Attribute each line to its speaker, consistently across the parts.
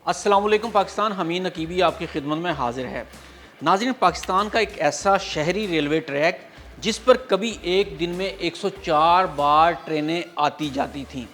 Speaker 1: अस्सलाम वालेकुम पाकिस्तान। हमीद नकीबी आपकी खिदमत में हाजिर है। नाज़रीन, पाकिस्तान का एक ऐसा शहरी रेलवे ट्रैक जिस पर कभी एक दिन में 104 बार ट्रेनें आती जाती थीं,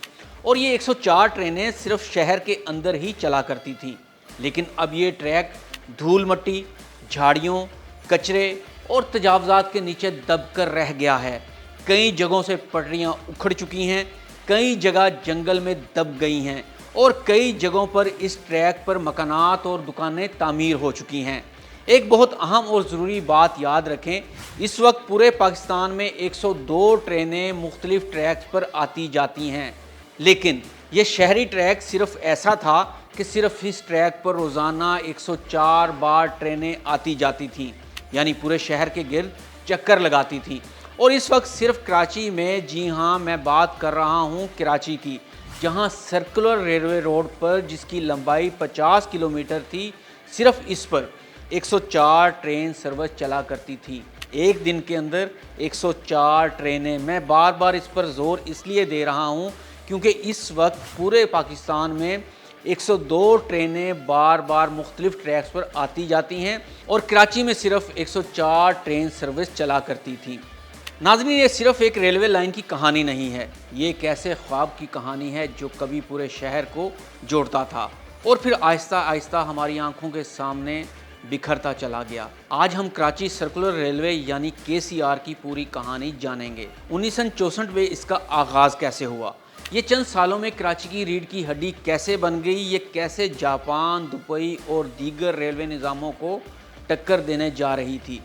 Speaker 1: और ये 104 ट्रेनें सिर्फ शहर के अंदर ही चला करती थीं। लेकिन अब ये ट्रैक धूल मट्टी, झाड़ियों, कचरे और तजावज़ात के नीचे दब कर रह गया है। कई जगहों से पटरियाँ उखड़ चुकी हैं, कई जगह जंगल में दब गई हैं और कई जगहों पर इस ट्रैक पर मकानात और दुकानें तामीर हो चुकी हैं। एक बहुत अहम और ज़रूरी बात याद रखें, इस वक्त पूरे पाकिस्तान में 102 ट्रेनें मुख्तलिफ ट्रैक्स पर आती जाती हैं। लेकिन ये शहरी ट्रैक सिर्फ ऐसा था कि सिर्फ इस ट्रैक पर रोज़ाना 104 बार ट्रेनें आती जाती थीं, यानी पूरे शहर के गिर्द चक्कर लगाती थीं। और इस वक्त सिर्फ कराची में, जी हाँ, मैं बात कर रहा हूँ कराची की, जहाँ सर्कुलर रेलवे रोड पर जिसकी लंबाई 50 किलोमीटर थी, सिर्फ इस पर 104 ट्रेन सर्विस चला करती थी। एक दिन के अंदर 104 ट्रेनें। मैं बार बार इस पर ज़ोर इसलिए दे रहा हूँ क्योंकि इस वक्त पूरे पाकिस्तान में 102 ट्रेनें बार बार मुख्तलिफ ट्रैक्स पर आती जाती हैं और कराची में सिर्फ 104 ट्रेन सर्विस चला करती थी। नाज़रीन, ये सिर्फ एक रेलवे लाइन की कहानी नहीं है, ये एक ऐसे ख्वाब की कहानी है जो कभी पूरे शहर को जोड़ता था और फिर आहिस्ता आहिस्ता हमारी आंखों के सामने बिखरता चला गया। आज हम कराची सर्कुलर रेलवे यानी KCR की पूरी कहानी जानेंगे। 1964 में इसका आगाज़ कैसे हुआ, ये चंद सालों में कराची की रीढ़ की हड्डी कैसे बन गई, ये कैसे जापान, दुबई और दीगर रेलवे निज़ामों को टक्कर देने जा रही थी।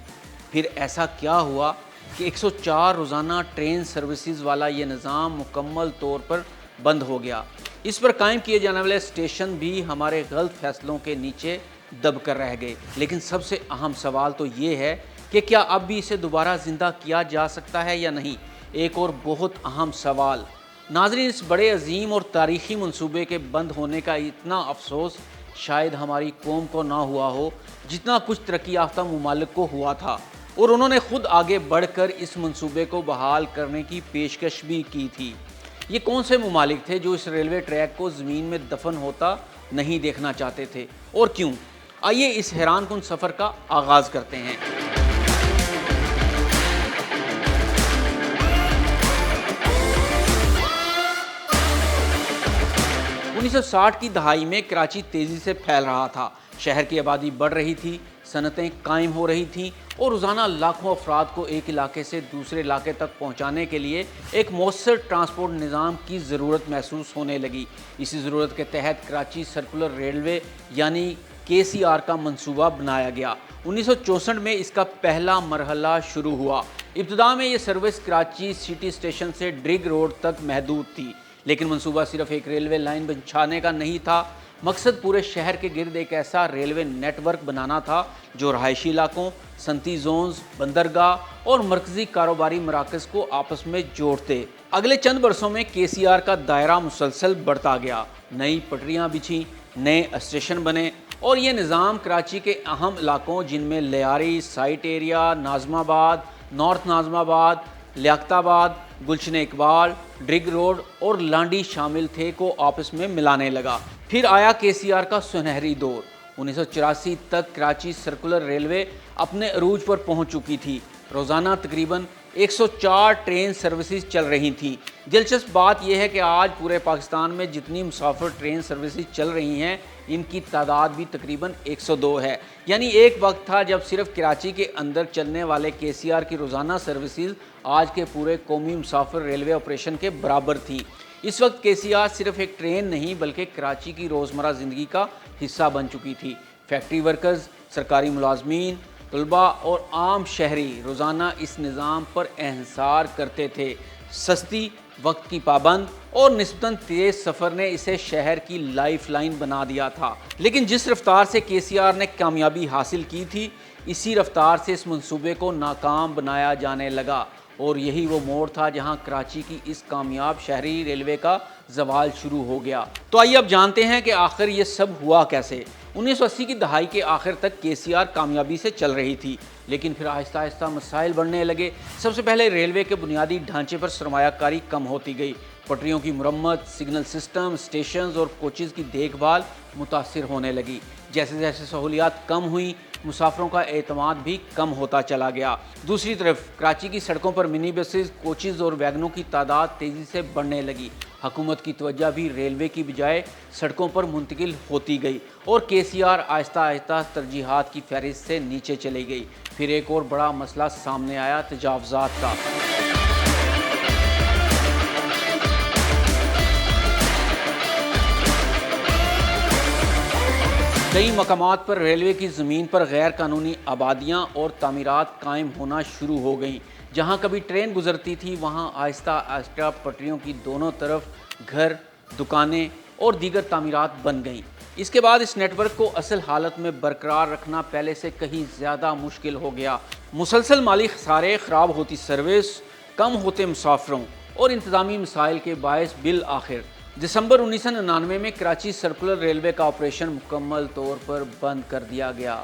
Speaker 1: फिर ऐसा क्या हुआ कि 104 रोज़ाना ट्रेन सर्विसेज वाला ये निज़ाम मुकम्मल तौर पर बंद हो गया। इस पर कायम किए जाने वाले स्टेशन भी हमारे गलत फैसलों के नीचे दब कर रह गए। लेकिन सबसे अहम सवाल तो ये है कि क्या अब भी इसे दोबारा ज़िंदा किया जा सकता है या नहीं। एक और बहुत अहम सवाल, नाज़रीन, इस बड़े अजीम और तारीख़ी मंसूबे के बंद होने का इतना अफसोस शायद हमारी कौम को ना हुआ हो जितना कुछ तरक्की याफ्ता ममालिक को हुआ था, और उन्होंने खुद आगे बढ़कर इस मंसूबे को बहाल करने की पेशकश भी की थी। ये कौन से ममालिक थे जो इस रेलवे ट्रैक को ज़मीन में दफन होता नहीं देखना चाहते थे, और क्यों? आइए इस हैरान कुन सफ़र का आगाज़ करते हैं। 1960 की दहाई में कराची तेज़ी से फैल रहा था। शहर की आबादी बढ़ रही थी, सनतें कायम हो रही थीं और रोज़ाना लाखों अफराद को एक इलाके से दूसरे इलाके तक पहुंचाने के लिए एक मौसर ट्रांसपोर्ट निज़ाम की ज़रूरत महसूस होने लगी। इसी ज़रूरत के तहत कराची सर्कुलर रेलवे यानी KCR का मंसूबा बनाया गया। 1964 में इसका पहला मरहला शुरू हुआ। इब्तिदा में ये सर्विस कराची सिटी स्टेशन से ड्रिग रोड तक महदूद थी, लेकिन मंसूबा सिर्फ एक रेलवे लाइन बिछाने का नहीं था। मकसद पूरे शहर के गिर्द एक ऐसा रेलवे नेटवर्क बनाना था जो रहायशी इलाकों, सनती जोन्स, बंदरगाह और मरकज़ी कारोबारी मराकज़ को आपस में जोड़ते। अगले चंद बरसों में KCR का दायरा मुसलसल बढ़ता गया। नई पटरियाँ बिछीं, नए स्टेशन बने और ये निज़ाम कराची के अहम इलाकों जिनमें Lyari, site area, Nazimabad, north Nazimabad, Liaquatabad, Gulshan Iqbal, Drigh road और लांडी शामिल थे को आपस में मिलाने लगा। फिर आया KCR का सुनहरी दौर। 1984 तक कराची सर्कुलर रेलवे अपने अरूज पर पहुंच चुकी थी। रोज़ाना तकरीबन 104 ट्रेन सर्विसेज चल रही थीं। दिलचस्प बात यह है कि आज पूरे पाकिस्तान में जितनी मुसाफिर ट्रेन सर्विसेज चल रही हैं, इनकी तादाद भी तकरीबन 102 है। यानी एक वक्त था जब सिर्फ कराची के अंदर चलने वाले KCR की रोज़ाना सर्विसेज आज के पूरे कौमी मुसाफिर रेलवे ऑपरेशन के बराबर थी। इस वक्त KCR सिर्फ एक ट्रेन नहीं बल्कि कराची की रोज़मर्रा ज़िंदगी का हिस्सा बन चुकी थी। फैक्ट्री वर्कर्स, सरकारी मुलाजमीन, तलबा और आम शहरी रोज़ाना इस निज़ाम पर एहसार करते थे। सस्ती, वक्त की पाबंद और निस्बतन तेज़ सफ़र ने इसे शहर की लाइफ लाइन बना दिया था। लेकिन जिस रफ्तार से KCR ने कामयाबी हासिल की थी, इसी रफ्तार से इस मंसूबे को नाकाम बनाया जाने लगा, और यही वो मोड़ था जहां कराची की इस कामयाब शहरी रेलवे का ज़वाल शुरू हो गया। तो आइए अब जानते हैं कि आखिर ये सब हुआ कैसे। 1980 की दहाई के आखिर तक KCR कामयाबी से चल रही थी, लेकिन फिर आहिस्ता आहिस्ता मसाइल बढ़ने लगे। सबसे पहले रेलवे के बुनियादी ढांचे पर सरमायाकारी कम होती गई। پٹریوں کی مرمت، سگنل سسٹم، اسٹیشنز اور کوچز کی دیکھ بھال متاثر ہونے لگی۔ جیسے جیسے سہولیات کم ہوئیں، مسافروں کا اعتماد بھی کم ہوتا چلا گیا۔ دوسری طرف کراچی کی سڑکوں پر منی بسز، کوچز اور ویگنوں کی تعداد تیزی سے بڑھنے لگی۔ حکومت کی توجہ بھی ریلوے کی بجائے سڑکوں پر منتقل ہوتی گئی اور کے سی آر آہستہ آہستہ ترجیحات کی فہرست سے نیچے چلی گئی۔ پھر ایک اور بڑا مسئلہ سامنے آیا، تجاوزات کا۔ کئی مقامات پر ریلوے کی زمین پر غیر قانونی آبادیاں اور تعمیرات قائم ہونا شروع ہو گئیں۔ جہاں کبھی ٹرین گزرتی تھی وہاں آہستہ آہستہ پٹریوں کی دونوں طرف گھر، دکانیں اور دیگر تعمیرات بن گئیں۔ اس کے بعد اس نیٹ ورک کو اصل حالت میں برقرار رکھنا پہلے سے کہیں زیادہ مشکل ہو گیا۔ مسلسل مالی خسارے، خراب ہوتی سروس، کم ہوتے مسافروں اور انتظامی مسائل کے باعث بالآخر دسمبر 1999 میں کراچی سرکولر ریلوے کا آپریشن مکمل طور پر بند کر دیا گیا۔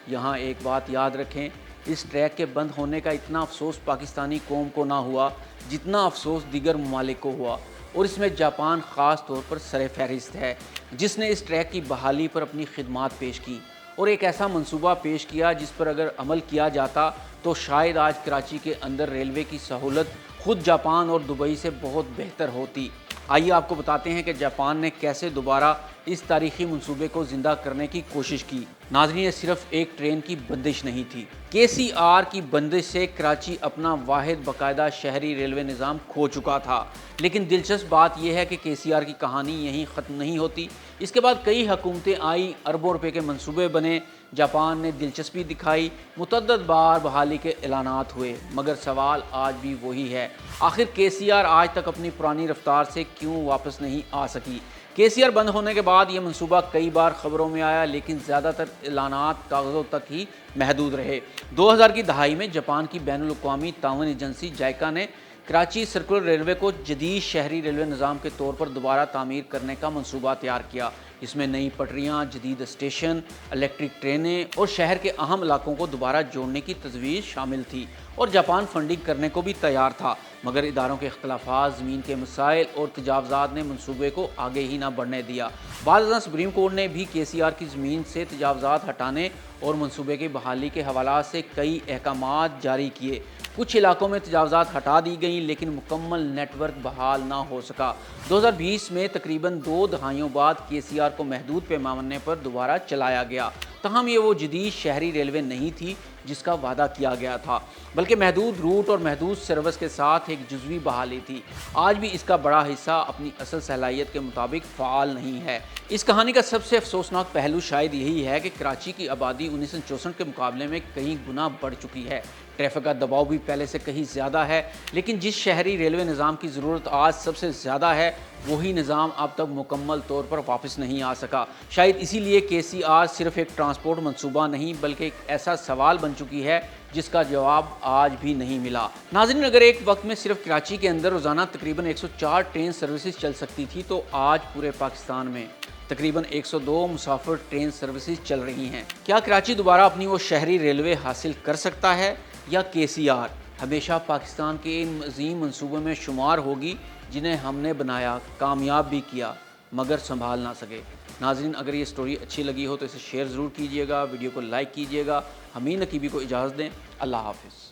Speaker 1: یہاں ایک بات یاد رکھیں، اس ٹریک کے بند ہونے کا اتنا افسوس پاکستانی قوم کو نہ ہوا جتنا افسوس دیگر ممالک کو ہوا، اور اس میں جاپان خاص طور پر سر فہرست ہے، جس نے اس ٹریک کی بحالی پر اپنی خدمات پیش کی اور ایک ایسا منصوبہ پیش کیا جس پر اگر عمل کیا جاتا تو شاید آج کراچی کے اندر ریلوے کی سہولت خود جاپان اور دبئی سے بہت بہتر ہوتی۔ آئیے آپ کو بتاتے ہیں کہ جاپان نے کیسے دوبارہ اس تاریخی منصوبے کو زندہ کرنے کی کوشش کی۔ ناظرین، یہ صرف ایک ٹرین کی بندش نہیں تھی۔ کے سی آر کی بندش سے کراچی اپنا واحد باقاعدہ شہری ریلوے نظام کھو چکا تھا۔ لیکن دلچسپ بات یہ ہے کہ کے سی آر کی کہانی یہیں ختم نہیں ہوتی۔ اس کے بعد کئی حکومتیں آئیں، اربوں روپے کے منصوبے بنے، جاپان نے دلچسپی دکھائی، متعدد بار بحالی کے اعلانات ہوئے، مگر سوال آج بھی وہی ہے، آخر کے سی آر آج تک اپنی پرانی رفتار سے کیوں واپس نہیں آ سکی؟ کے سی آر بند ہونے کے بعد یہ منصوبہ کئی بار خبروں میں آیا، لیکن زیادہ تر اعلانات کاغذوں تک ہی محدود رہے۔ 2000 کی دہائی میں جاپان کی بین الاقوامی تعاون ایجنسی جائکا نے کراچی سرکولر ریلوے کو جدید شہری ریلوے نظام کے طور پر دوبارہ تعمیر کرنے کا منصوبہ تیار کیا۔ اس میں نئی پٹریاں، جدید اسٹیشن، الیکٹرک ٹرینیں اور شہر کے اہم علاقوں کو دوبارہ جوڑنے کی تجویز شامل تھی، اور جاپان فنڈنگ کرنے کو بھی تیار تھا، مگر اداروں کے اختلافات، زمین کے مسائل اور تجاوزات نے منصوبے کو آگے ہی نہ بڑھنے دیا۔ بعد ازاں سپریم کورٹ نے بھی کے سی آر کی زمین سے تجاوزات ہٹانے اور منصوبے کی بحالی کے حوالات سے کئی احکامات جاری کیے۔ کچھ علاقوں میں تجاوزات ہٹا دی گئیں، لیکن مکمل نیٹ ورک بحال نہ ہو سکا۔ 2020 میں تقریباً 2 دہائیوں بعد کے سی آر کو محدود پیمانے پر دوبارہ چلایا گیا۔ تاہم یہ وہ جدید شہری ریلوے نہیں تھی جس کا وعدہ کیا گیا تھا، بلکہ محدود روٹ اور محدود سروس کے ساتھ ایک جزوی بحالی تھی۔ آج بھی اس کا بڑا حصہ اپنی اصل صلاحیت کے مطابق فعال نہیں ہے۔ اس کہانی کا سب سے افسوسناک پہلو شاید یہی ہے کہ کراچی کی آبادی 1964 کے مقابلے میں کئی گنا بڑھ چکی ہے۔ ٹریفک کا دباؤ بھی پہلے سے کہیں زیادہ ہے، لیکن جس شہری ریلوے نظام کی ضرورت آج سب سے زیادہ ہے، وہی نظام اب تک مکمل طور پر واپس نہیں آ سکا۔ شاید اسی لیے کے سی آر صرف ایک ٹرانسپورٹ منصوبہ نہیں بلکہ ایک ایسا سوال بن چکی ہے جس کا جواب آج بھی نہیں ملا۔ ناظرین، اگر ایک وقت میں صرف کراچی کے اندر روزانہ تقریباً 104 ٹرین سروسز چل سکتی تھی، تو آج پورے پاکستان میں تقریباً 102 مسافر ٹرین سروسز چل رہی ہیں۔ کیا کراچی دوبارہ اپنی وہ شہری ریلوے حاصل کر سکتا ہے، یا کے سی آر ہمیشہ پاکستان کے ان عظیم منصوبوں میں شمار ہوگی جنہیں ہم نے بنایا، کامیاب بھی کیا، مگر سنبھال نہ سکے؟ ناظرین، اگر یہ سٹوری اچھی لگی ہو تو اسے شیئر ضرور کیجیے گا، ویڈیو کو لائک کیجیے گا۔ حمید نقیبی کو اجازت دیں، اللہ حافظ۔